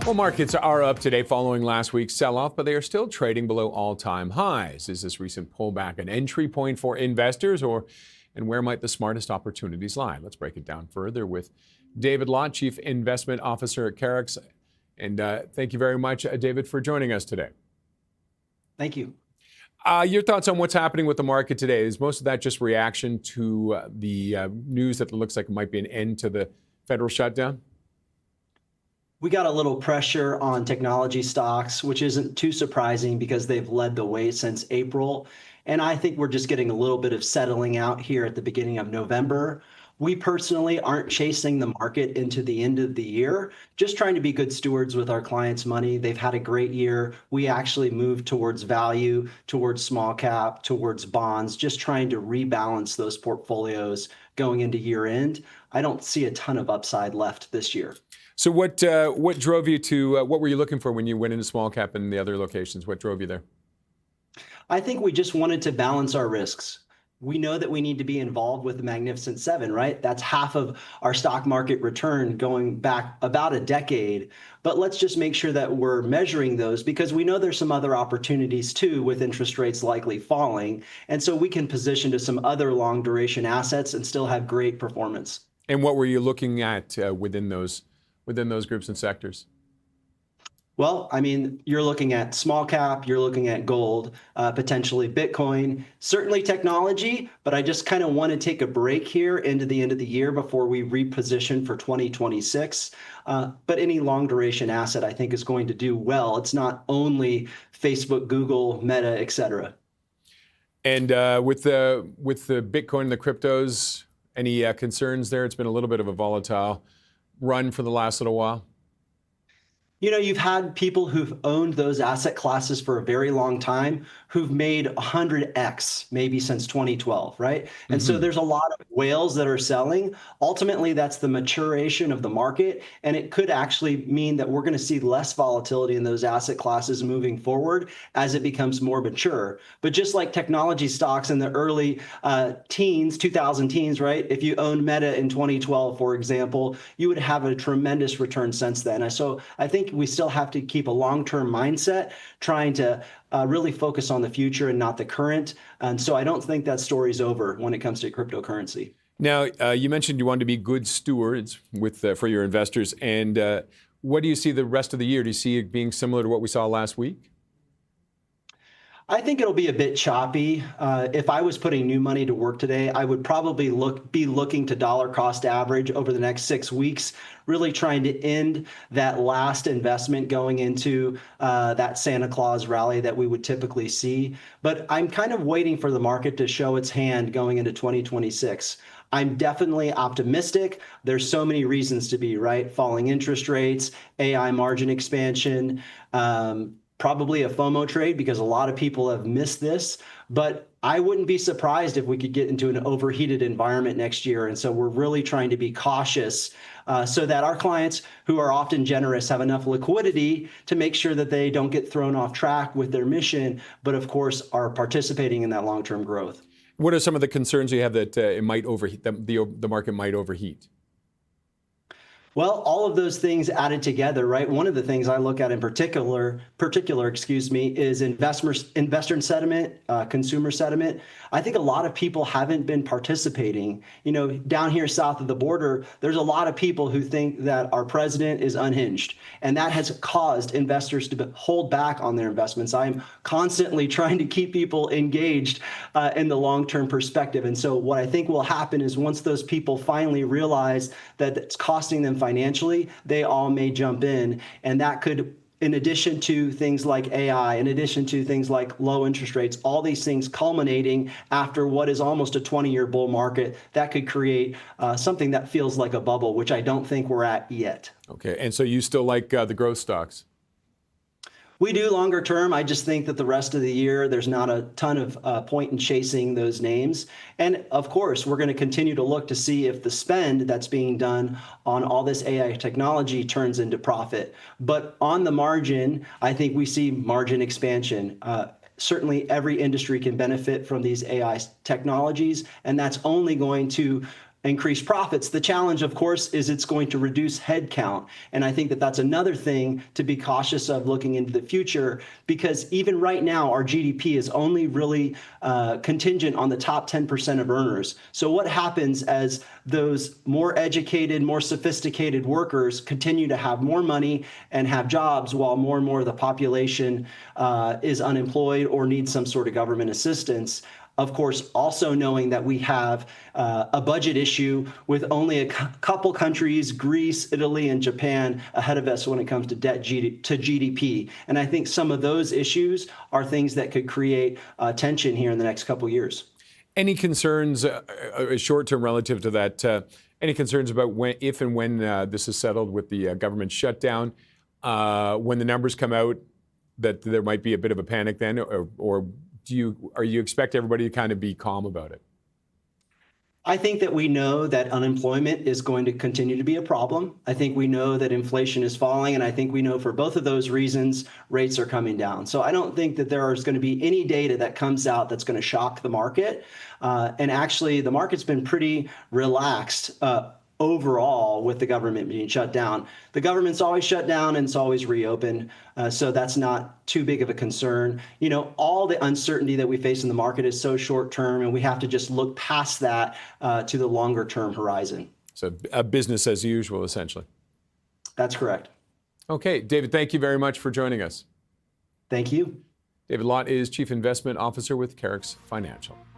Well, markets are up today following last week's sell-off, but they are still trading below all-time highs. Is this recent pullback an entry point for investors, and where might the smartest opportunities lie? Let's break it down further with David Laut, Chief Investment Officer at Kerux. And thank you very much, David, for joining us today. Thank you. Your thoughts on what's happening with the market today? Is most of that just reaction to the news that it looks like it might be an end to the federal shutdown? We got a little pressure on technology stocks, which isn't too surprising because they've led the way since April. And I think we're just getting a little bit of settling out here at the beginning of November. We personally aren't chasing the market into the end of the year, just trying to be good stewards with our clients' money. They've had a great year. We actually moved towards value, towards small cap, towards bonds, just trying to rebalance those portfolios going into year end. I don't see a ton of upside left this year. So what drove you to, what were you looking for when you went into small cap and the other locations? What drove you there? I think we just wanted to balance our risks. We know that we need to be involved with the Magnificent Seven, right? That's half of our stock market return going back about a decade. But let's just make sure that we're measuring those because we know there's some other opportunities too with interest rates likely falling. And so we can position to some other long duration assets and still have great performance. And what were you looking at within those groups and sectors? Well, I mean, you're looking at small cap, you're looking at gold, potentially Bitcoin, certainly technology, but I just kind of want to take a break here into the end of the year before we reposition for 2026. But any long duration asset I think is going to do well. It's not only Facebook, Google, Meta, et cetera. And with the Bitcoin and the cryptos, any concerns there? It's been a little bit of a volatile run for the last little while. You know, you've had people who've owned those asset classes for a very long time who've made 100x maybe since 2012, right? And so there's a lot of whales that are selling. Ultimately, that's the maturation of the market. And it could actually mean that we're going to see less volatility in those asset classes moving forward as it becomes more mature. But just like technology stocks in the early teens, 2000 teens, right? If you owned Meta in 2012, for example, you would have a tremendous return since then. So I think we still have to keep a long-term mindset, trying to really focus on the future and not the current. And so I don't think that story's over when it comes to cryptocurrency. Now, you mentioned you wanted to be good stewards for your investors. And what do you see the rest of the year? Do you see it being similar to what we saw last week? I think it'll be a bit choppy. If I was putting new money to work today, I would probably be looking to dollar cost average over the next 6 weeks, really trying to end that last investment going into that Santa Claus rally that we would typically see. But I'm kind of waiting for the market to show its hand going into 2026. I'm definitely optimistic. There's so many reasons to be, right? Falling interest rates, AI margin expansion, probably a FOMO trade because a lot of people have missed this, but I wouldn't be surprised if we could get into an overheated environment next year. And so we're really trying to be cautious so that our clients, who are often generous, have enough liquidity to make sure that they don't get thrown off track with their mission, but of course are participating in that long-term growth. What are some of the concerns you have that it might overheat, the market might overheat? Well, all of those things added together, right? One of the things I look at in particular, is investor sentiment, consumer sentiment. I think a lot of people haven't been participating. You know, down here south of the border, there's a lot of people who think that our president is unhinged, and that has caused investors to hold back on their investments. I'm constantly trying to keep people engaged in the long-term perspective. And so what I think will happen is once those people finally realize that it's costing them financially, they all may jump in, and that could, in addition to things like AI, in addition to things like low interest rates, all these things culminating after what is almost a 20-year bull market, that could create something that feels like a bubble, which I don't think we're at yet. Okay, and so you still like the growth stocks? We do longer term. I just think that the rest of the year, there's not a ton of point in chasing those names. And of course, we're going to continue to look to see if the spend that's being done on all this AI technology turns into profit. But on the margin, I think we see margin expansion. Certainly every industry can benefit from these AI technologies, and that's only going to increase profits. The challenge, of course, is it's going to reduce headcount. And I think that that's another thing to be cautious of looking into the future, because even right now, our GDP is only really contingent on the top 10% of earners. So what happens as those more educated, more sophisticated workers continue to have more money and have jobs while more and more of the population is unemployed or needs some sort of government assistance? Of course, also knowing that we have a budget issue with only a couple countries, Greece, Italy, and Japan, ahead of us when it comes to debt to GDP. And I think some of those issues are things that could create tension here in the next couple years. Any concerns, short term relative to that, any concerns about if and when this is settled with the government shutdown, when the numbers come out, that there might be a bit of a panic then, or are you expect everybody to kind of be calm about it? I think that we know that unemployment is going to continue to be a problem. I think we know that inflation is falling, and I think we know for both of those reasons, rates are coming down. So I don't think that there is going to be any data that comes out that's going to shock the market. And actually, the market's been pretty relaxed overall with the government being shut down. The government's always shut down and it's always reopened. So that's not too big of a concern. You know, all the uncertainty that we face in the market is so short term, and we have to just look past that to the longer term horizon. So a business as usual, essentially. That's correct. Okay, David, thank you very much for joining us. Thank you. David Laut is Chief Investment Officer with Kerux Financial.